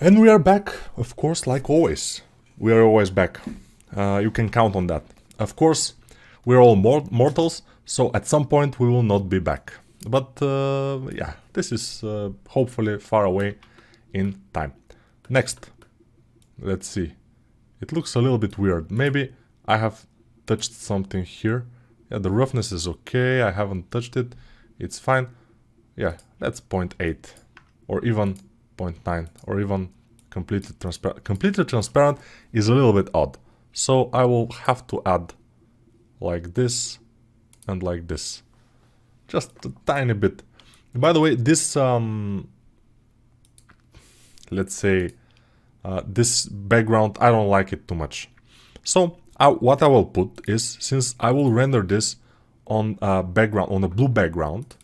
And we are back, of course, like always. We are always back. You can count on that. Of course, we're all mortals, so at some point we will not be back. But yeah, this is hopefully far away in time. Next, let's see. It looks a little bit weird. Maybe I have touched something here. Yeah, the roughness is okay. I haven't touched it. It's fine. Yeah, that's 0.8 or even 0.9 or even completely transparent. Completely transparent is a little bit odd. So I will have to add like this and like this. Just a tiny bit. By the way, this, let's say, this background, I don't like it too much. So what I will put is, since I will render this on a background, on a blue background,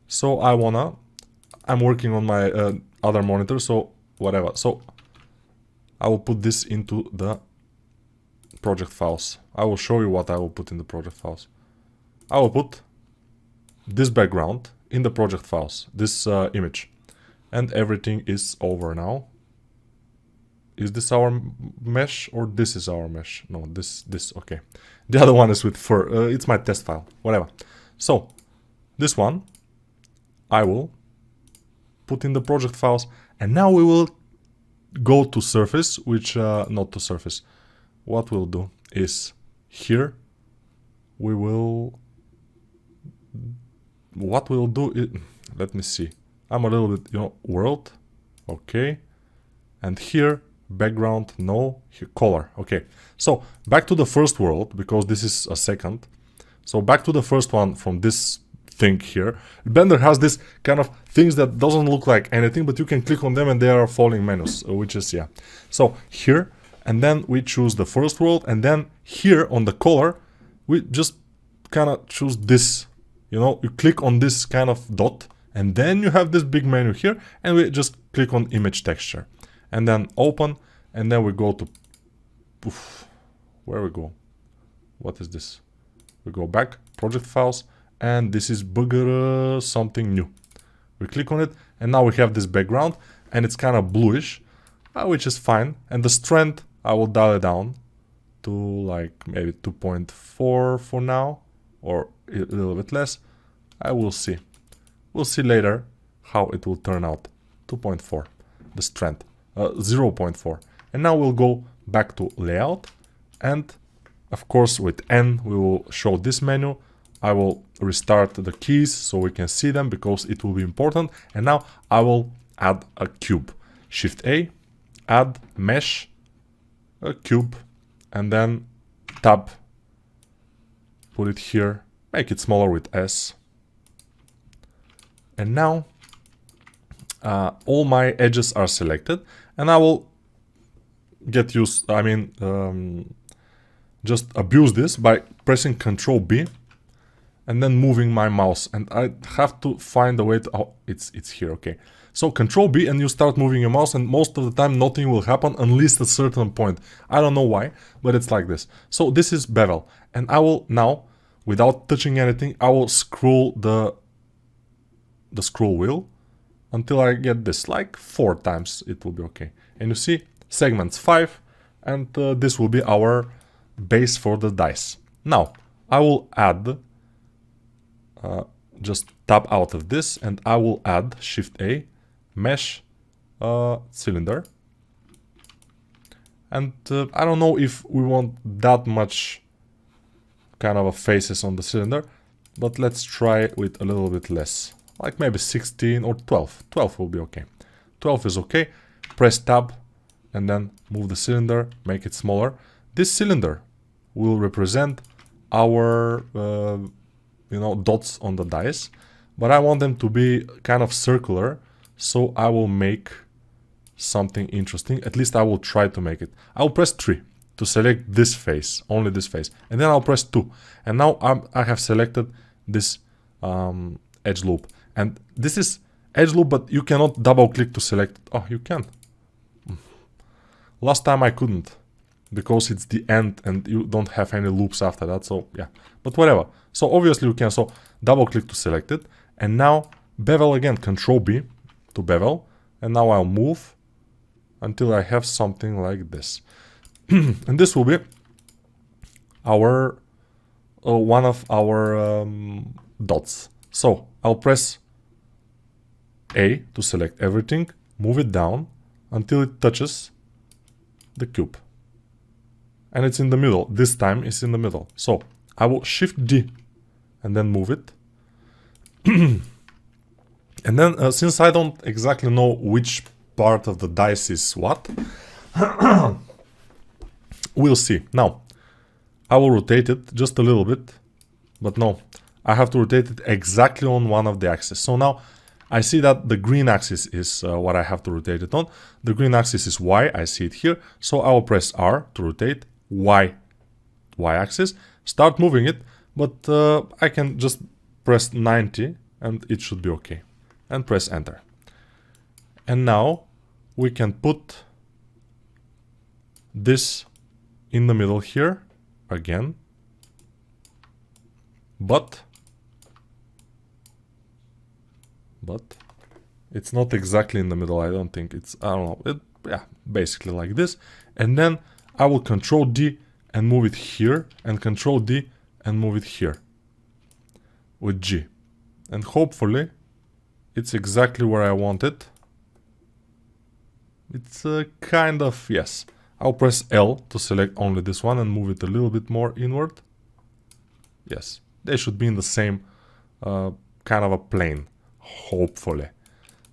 so I'm working on my other monitor, so whatever. So I will put this into the project files. I will show you what I will put in the project files. I will put this background in the project files, this image, and everything is over now. Is this our mesh or this is our mesh? No, this, okay. The other one is with fur. It's my test file, whatever. So this one I will put in the project files, and now we will go to surface, which not to surface. What we'll do is here we will, what we'll do is, let me see, I'm a little bit, world, okay, and here background, no, here, color, okay. So back to the first world, because this is a second. So back to the first one from this thing here. Blender has this kind of things that doesn't look like anything, but you can click on them and they are falling menus, which is, yeah. So here, and then we choose the first world, and then here on the color, we just kind of choose this, you click on this kind of dot, and then you have this big menu here, and we just click on image texture, and then open, and then we go to, poof, where we go? What is this? We go back, project files, and this is booger something new. We click on it, and now we have this background, and it's kind of bluish, which is fine. And the strength, I will dial it down to like maybe 2.4 for now, or a little bit less. I will see. We'll see later how it will turn out. 2.4, the strength, 0.4. And now we'll go back to layout, and of course with N we will show this menu. I will restart the keys so we can see them, because it will be important. And now I will add a cube. Shift A, add mesh, a cube, and then tab, put it here, make it smaller with S. And now all my edges are selected, and I will get used, just abuse this by pressing Ctrl B and then moving my mouse, and I have to find a way to, oh, it's here, okay. So Ctrl B and you start moving your mouse, and most of the time nothing will happen unless at a certain point. I don't know why, but it's like this. So this is bevel, and I will now, without touching anything, I will scroll the scroll wheel until I get this, like 4 times, it will be okay. And you see, segments 5, and this will be our base for the dice. Now, I will add, just tab out of this, and I will add, Shift A, mesh cylinder. And I don't know if we want that much kind of a faces on the cylinder, but let's try with a little bit less, like maybe 16 or 12. 12 will be okay. 12 is okay. Press tab and then move the cylinder, make it smaller. This cylinder will represent our dots on the dice, but I want them to be kind of circular, so I will make something interesting. At least I will try to make it. I'll press 3 to select this face, only this face, and then I'll press 2, and now I have selected this edge loop, and this is edge loop, but you cannot double click to select it. Oh, you can. Last time I couldn't, because it's the end and you don't have any loops after that, so yeah, but whatever. So obviously you can, so double click to select it, and now bevel again, Ctrl B to bevel, and now I'll move, until I have something like this. And this will be our one of our dots. So I'll press A to select everything, move it down until it touches the cube. And it's in the middle. This time it's in the middle. So I will Shift D and then move it. And then since I don't exactly know which part of the dice is what, we'll see. Now, I will rotate it just a little bit, but no, I have to rotate it exactly on one of the axes. So now I see that the green axis is what I have to rotate it on. The green axis is Y, I see it here. So I will press R to rotate Y axis, start moving it, but I can just press 90 and it should be okay. And press enter. And now we can put this in the middle here again, but it's not exactly in the middle. I don't think it's, I don't know, yeah, basically like this. And then I will Control D and move it here, and Control D and move it here with G, and hopefully it's exactly where I want it. It's kind of, yes. I'll press L to select only this one and move it a little bit more inward. Yes, they should be in the same kind of a plane, hopefully.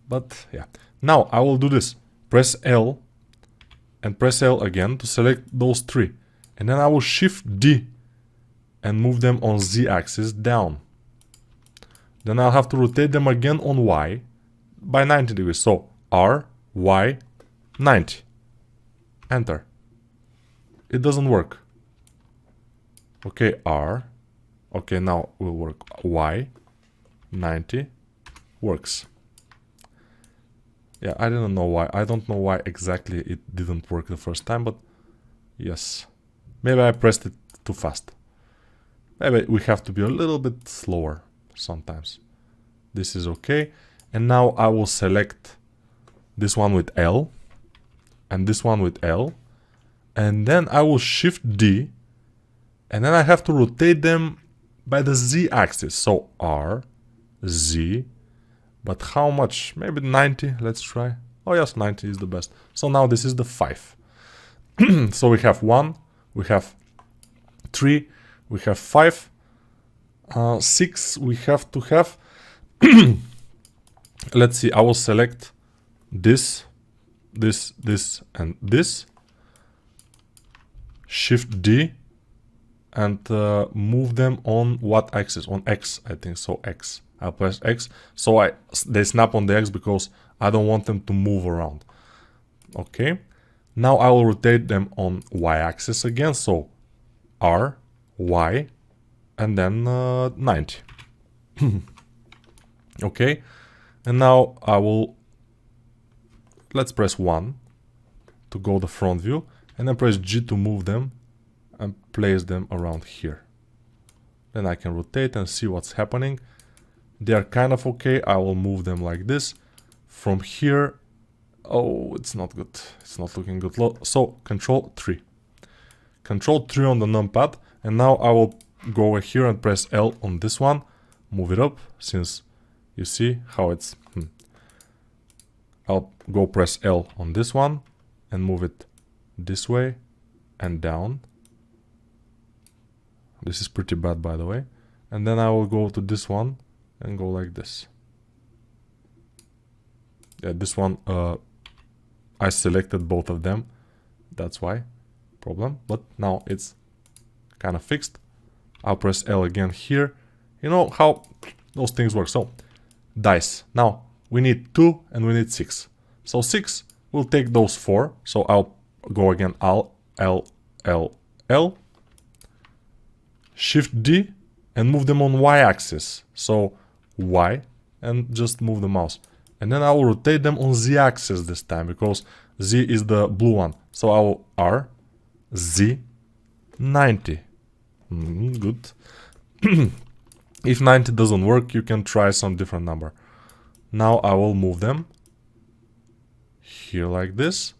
But yeah, now I will do this. Press L and press L again to select those three. And then I will Shift D and move them on Z axis down. Then I'll have to rotate them again on Y by 90 degrees. So R, Y, 90. Enter. It doesn't work. Okay, R. Okay, now will work. Y, 90. Works. Yeah, I didn't know why. I don't know why exactly it didn't work the first time, but yes. Maybe I pressed it too fast. Maybe we have to be a little bit slower sometimes. This is okay. And now I will select this one with L and this one with L. And then I will Shift D. And then I have to rotate them by the Z axis. So R, Z. But how much? Maybe 90. Let's try. Oh yes, 90 is the best. So now this is the 5. So we have 1, we have 3, we have 5, 6 we have to have. Let's see, I will select this, this, and this. Shift D and move them on what axis? On X, I think. So X. I'll press X. So they snap on the X because I don't want them to move around. Okay. Now I will rotate them on Y axis again. So R, Y, and then 90. Okay. And now I will, let's press 1 to go the front view. And then press G to move them and place them around here. Then I can rotate and see what's happening. They are kind of okay. I will move them like this. From here, oh, it's not good. It's not looking good. So Control 3. Control 3 on the numpad. And now I will go over here and press L on this one. Move it up, since you see how it's... I'll go press L on this one and move it this way and down. This is pretty bad, by the way. And then I will go to this one and go like this. Yeah, this one, I selected both of them. That's why. Problem. But now it's kind of fixed. I'll press L again here. You know how those things work. So, dice. Now, we need 2 and we need 6. So 6 will take those 4. So I'll go again, L, Shift D and move them on Y axis. So Y and just move the mouse. And then I will rotate them on Z axis this time because Z is the blue one. So I will R, Z, 90. Good. If 90 doesn't work, you can try some different number. Now I will move them here like this.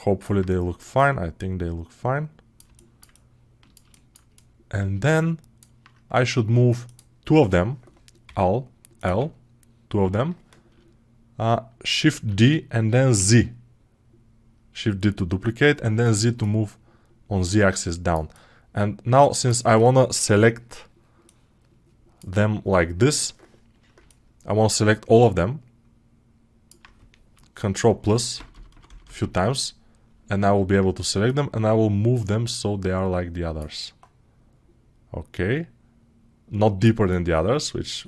Hopefully they look fine. I think they look fine. And then I should move two of them. L, two of them. Shift D and then Z. Shift D to duplicate and then Z to move on Z axis down. And now since I want to select them like this, I want to select all of them. Control plus a few times and I will be able to select them and I will move them so they are like the others. Okay. Not deeper than the others, which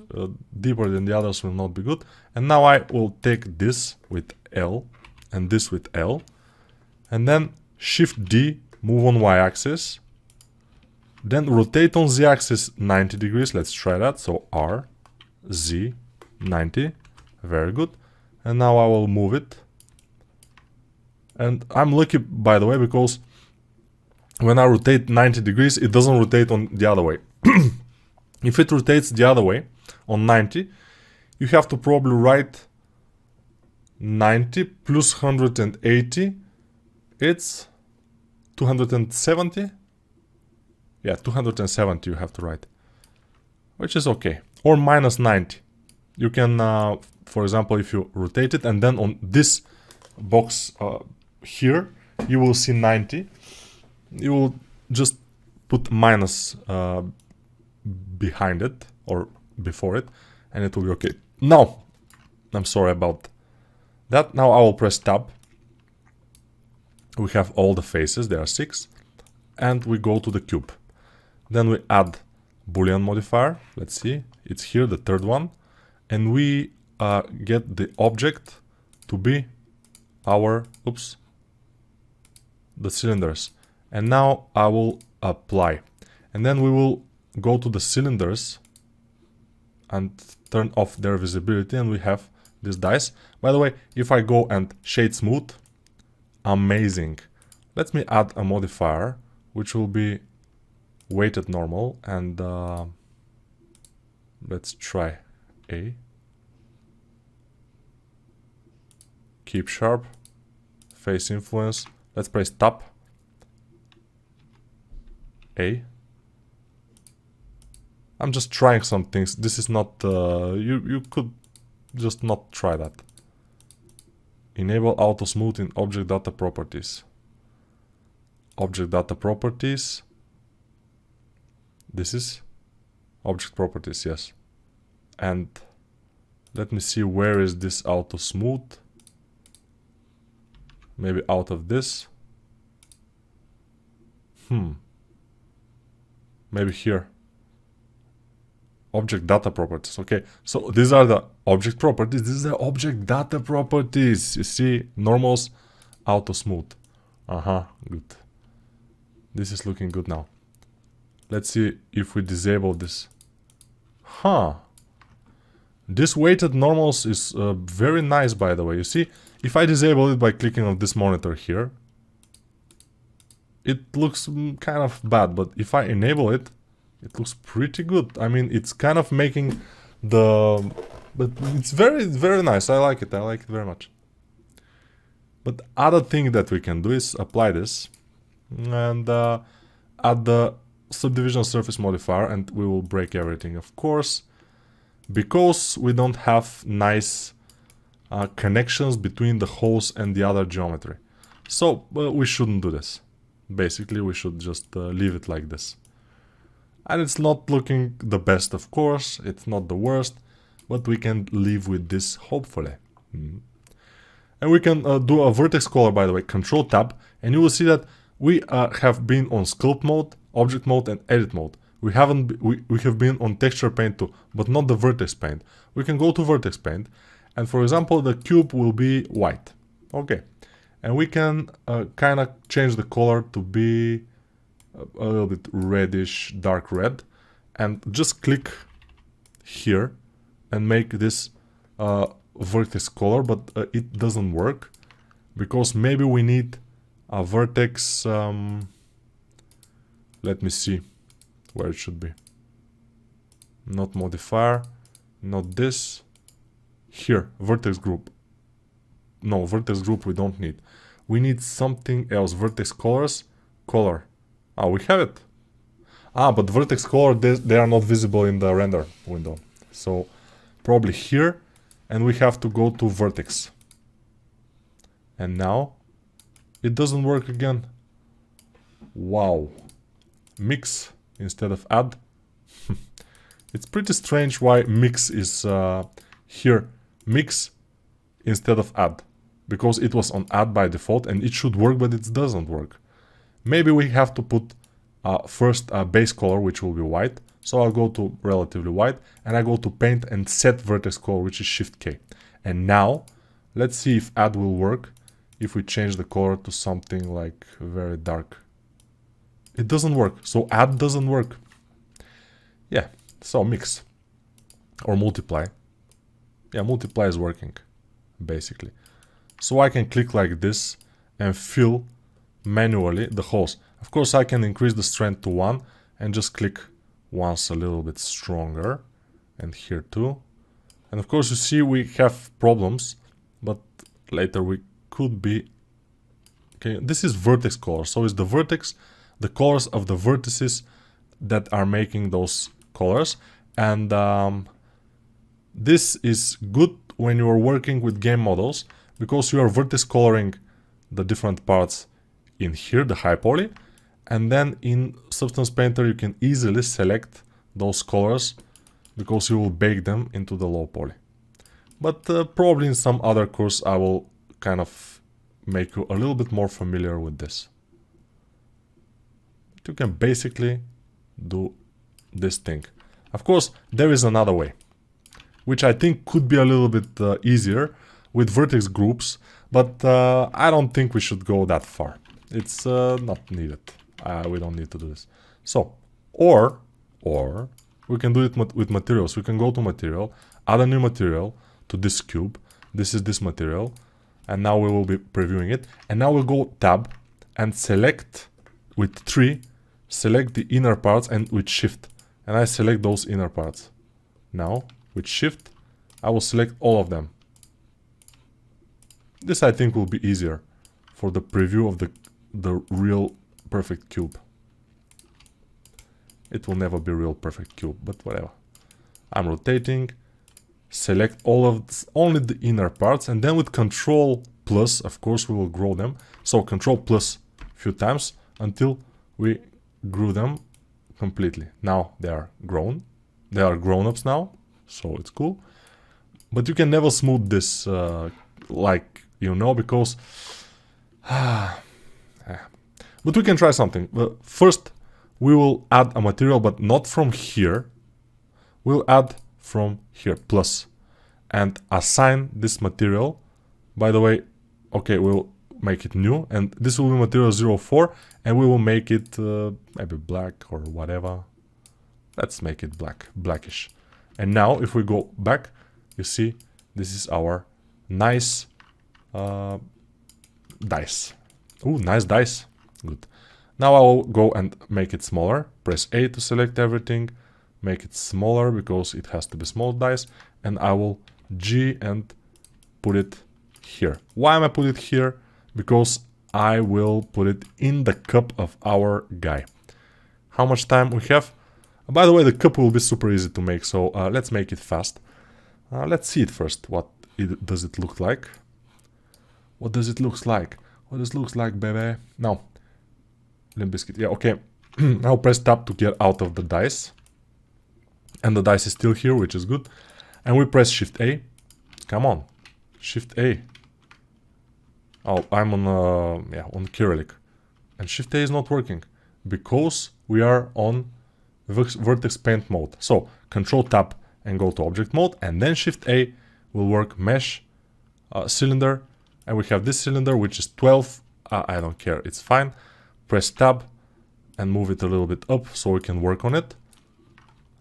deeper than the others will not be good. And now I will take this with L and this with L. And then Shift D, move on Y-axis. Then rotate on Z-axis 90 degrees. Let's try that. So R, Z, 90. Very good. And now I will move it. And I'm lucky, by the way, because when I rotate 90 degrees, it doesn't rotate on the other way. If it rotates the other way, on 90, you have to probably write 90 plus 180. It's 270. Yeah, 270 you have to write. Which is okay. Or minus 90. You can, for example, if you rotate it and then on this box here, you will see 90. You will just put minus behind it or before it and it will be okay. Now, I'm sorry about that. Now I will press tab. We have all the faces, there are 6, and we go to the cube. Then we add Boolean modifier. Let's see, it's here, the third one, and we get the object to be our the cylinders. And now I will apply, and then we will go to the cylinders and turn off their visibility, and we have this dice. By the way, if I go and shade smooth, amazing. Let me add a modifier which will be weighted normal, and let's try A. Keep sharp, face influence. Let's press tab. A. I'm just trying some things. This is not you could just not try that. Enable auto smooth in object data properties. Object data properties. This is object properties, yes. And let me see, where is this auto smooth? Maybe out of this. Maybe here. Object data properties. Okay, so these are the object properties. This is the object data properties. You see, normals, auto smooth. Good. This is looking good now. Let's see if we disable this. This weighted normals is very nice, by the way. You see, if I disable it by clicking on this monitor here, it looks kind of bad, but if I enable it, it looks pretty good. I mean, it's kind of making the... But it's very, very nice. I like it. I like it very much. But other thing that we can do is apply this and add the subdivision surface modifier, and we will break everything, of course, because we don't have nice connections between the holes and the other geometry. So we shouldn't do this. Basically, we should just leave it like this. And it's not looking the best, of course, it's not the worst, but we can live with this, hopefully. And we can do a vertex color, by the way, Control Tab, and you will see that we have been on Sculpt mode, Object mode, and Edit mode. We have been on Texture Paint too, but not the Vertex Paint. We can go to Vertex Paint, and for example, the cube will be white. Okay, and we can kind of change the color to be a little bit reddish, dark red, and just click here and make this vertex color, but it doesn't work because maybe we need a vertex. Let me see where it should be. Not modifier, not this. Here, vertex group. No, vertex group we don't need. we need something else. Vertex colors, color. Ah, we have it. Ah, but vertex color, they are not visible in the render window. So probably here, and we have to go to vertex. And now it doesn't work again. Wow. Mix instead of add. It's pretty strange why mix is here. Mix instead of add. Because it was on add by default and it should work, but it doesn't work. Maybe we have to put first a base color, which will be white. So I'll go to relatively white and I go to paint and set vertex color, which is Shift K. And now let's see if add will work if we change the color to something like very dark. It doesn't work. So add doesn't work. Yeah, so mix or multiply. Yeah, multiply is working basically. So I can click like this and fill manually the holes. Of course, I can increase the strength to 1 and just click once a little bit stronger, and here too. And of course, you see we have problems, but later we could be... Okay, this is vertex color. So it's the vertex, the colors of the vertices that are making those colors. And this is good when you are working with game models, because you are vertex coloring the different parts in here, the high poly, and then in Substance Painter you can easily select those colors because you will bake them into the low poly. But probably in some other course I will kind of make you a little bit more familiar with this. You can basically do this thing. Of course, there is another way, which I think could be a little bit easier with vertex groups, but I don't think we should go that far. It's not needed. We don't need to do this. So, or we can do it with materials. We can go to material, add a new material to this cube. This is this material, and now we will be previewing it. And now we'll go tab and select with 3, select the inner parts, and with shift. And I select those inner parts. Now, with shift, I will select all of them. This I think will be easier for the preview of the real perfect cube. It will never be real perfect cube, but whatever. I'm rotating, select all of only the inner parts, and then with Control plus, of course, we will grow them. So Control plus a few times until we grew them completely. Now they are grown. They are grown-ups now, so it's cool. But you can never smooth this like you know, because but we can try something. First we will add a material, but not from here. We'll add from here, plus, and assign this material. By the way, okay, we'll make it new, and this will be material 04, and we will make it maybe black or whatever. Let's make it black, blackish. And now if we go back, you see this is our nice dice. Ooh, nice dice. Good. Now I will go and make it smaller. Press A to select everything. Make it smaller because it has to be small dice. And I will G and put it here. Why am I put it here? Because I will put it in the cup of our guy. How much time we have? By the way, the cup will be super easy to make, so let's make it fast. Let's see it first. What does it look like? What does it look like? What does it look like, baby? Now, Limp Bizkit. Yeah, okay. Now press tab to get out of the dice. And the dice is still here, which is good. And we press Shift A. Come on. Shift A. Oh, I'm on on Cyrillic. And Shift A is not working because we are on vertex paint mode. So Control Tab and go to object mode, and then Shift A will work mesh cylinder, and we have this cylinder which is 12. I don't care, it's fine. Press Tab and move it a little bit up so we can work on it.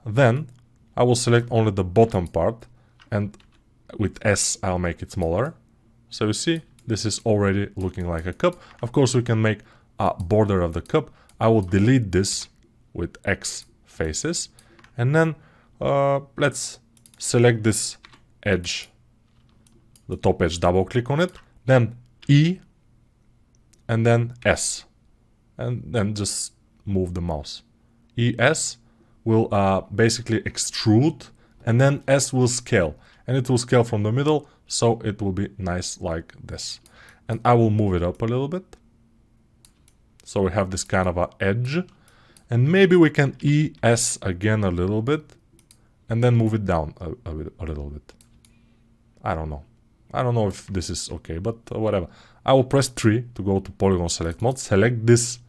Then I will select only the bottom part, and with S I'll make it smaller. So you see, this is already looking like a cup. Of course we can make a border of the cup. I will delete this with X faces, and then let's select this edge, the top edge, double click on it, then E and then S, and then just move the mouse. ES will basically extrude, and then S will scale, and it will scale from the middle, so it will be nice like this. And I will move it up a little bit, so we have this kind of a edge, and maybe we can ES again a little bit, and then move it down a little bit. I don't know if this is okay, but whatever. I will press 3 to go to polygon select mode, select this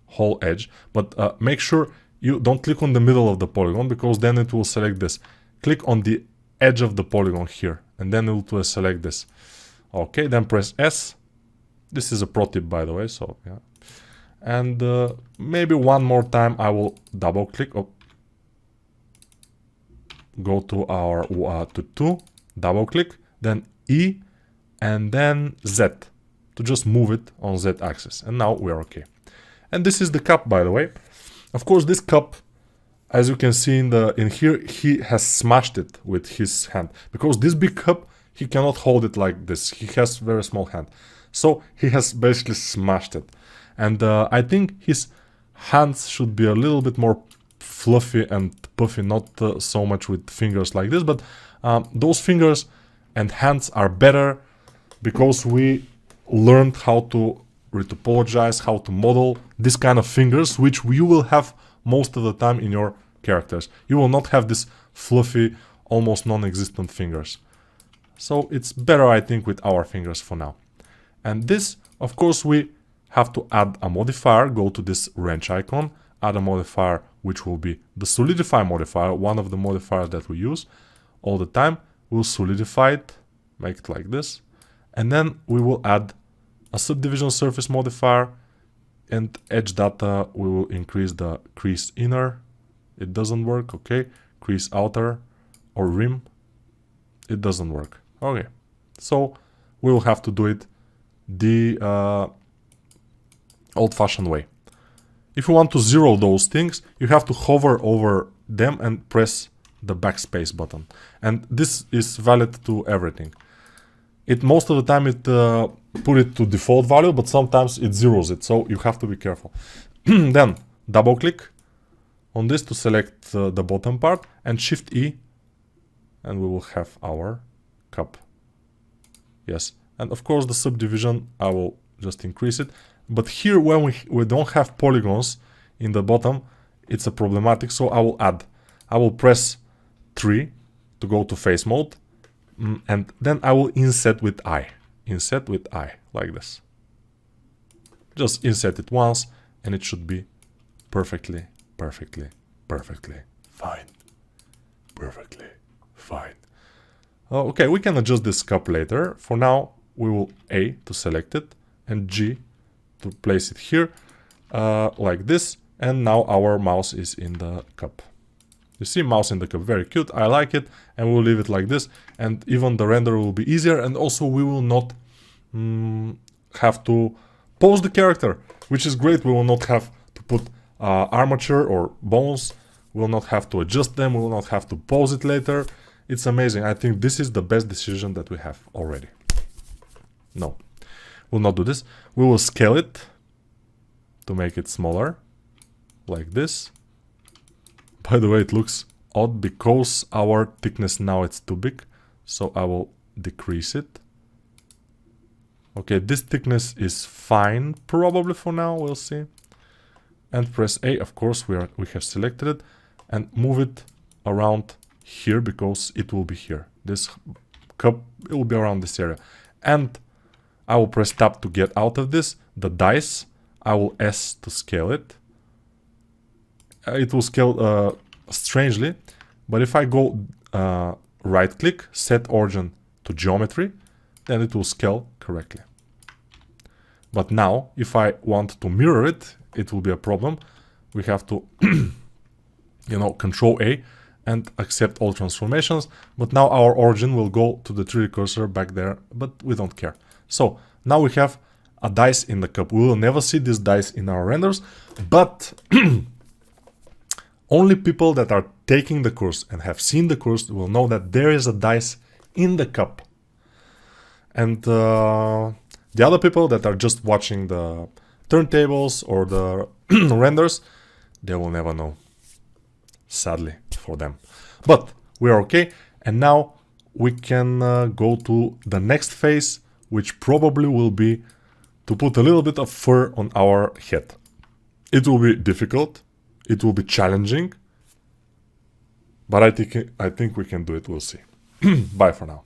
whole edge, but make sure you don't click on the middle of the polygon, because then it will select this. Click on the edge of the polygon here, and then it will select this. Okay, then press S. This is a pro tip, by the way, so yeah. And maybe one more time I will double click. Oh. Go to our to 2, double click, then E, and then Z to just move it on Z axis. And now we are okay. And this is the cup, by the way. Of course, this cup, as you can see in here, he has smashed it with his hand, because this big cup, he cannot hold it like this. He has very small hand, so he has basically smashed it. And I think his hands should be a little bit more fluffy and puffy, not so much with fingers like this, but those fingers and hands are better because we learned how to retopologize, how to model this kind of fingers, which you will have most of the time in your characters. You will not have this fluffy, almost non-existent fingers. So it's better, I think, with our fingers for now. And this, of course, we have to add a modifier. Go to this wrench icon, add a modifier which will be the solidify modifier, one of the modifiers that we use all the time. We'll solidify it, make it like this, and then we will add a subdivision surface modifier, and edge data we will increase the crease inner. It doesn't work. Okay, crease outer or rim, it doesn't work. Okay, so we will have to do it the old-fashioned way. If you want to zero those things, you have to hover over them and press the backspace button. And this is valid to everything. Most of the time it put it to default value, but sometimes it zeroes it, so you have to be careful. Then double click on this to select the bottom part, and Shift E, and we will have our cup. Yes, and of course the subdivision, I will just increase it. But here, when we don't have polygons in the bottom, it's a problematic, so I will press 3 to go to face mode, and then I will inset with I, like this. Just inset it once, and it should be perfectly fine. Perfectly fine. Okay, we can adjust this cup later. For now, we will A to select it, and G to place it here, like this, and now our mouse is in the cup. You see, mouse in the cup, very cute, I like it, and we'll leave it like this, and even the render will be easier, and also we will not have to pose the character, which is great. We will not have to put armature or bones, we will not have to adjust them, we will not have to pose it later. It's amazing. I think this is the best decision that we have already. No. We'll not do this. We will scale it to make it smaller, like this. By the way, it looks odd because our thickness now it's too big, so I will decrease it. Okay, this thickness is fine, probably for now, we'll see. And press A, of course, we have selected it, and move it around here because it will be here. This cup, it will be around this area. And I will press tab to get out of this. The dice, I will S to scale it. It will scale strangely, but if I go right click, set origin to geometry, then it will scale correctly. But now, if I want to mirror it, it will be a problem. We have to, Control A and accept all transformations. But now our origin will go to the 3D cursor back there, but we don't care. So now we have a dice in the cup. We will never see this dice in our renders, but only people that are taking the course and have seen the course will know that there is a dice in the cup. And The other people that are just watching the turntables or the renders, they will never know. Sadly for them. But we are okay. And now we can go to the next phase, which probably will be to put a little bit of fur on our head. It will be difficult. It will be challenging. But I think we can do it. We'll see. Bye for now.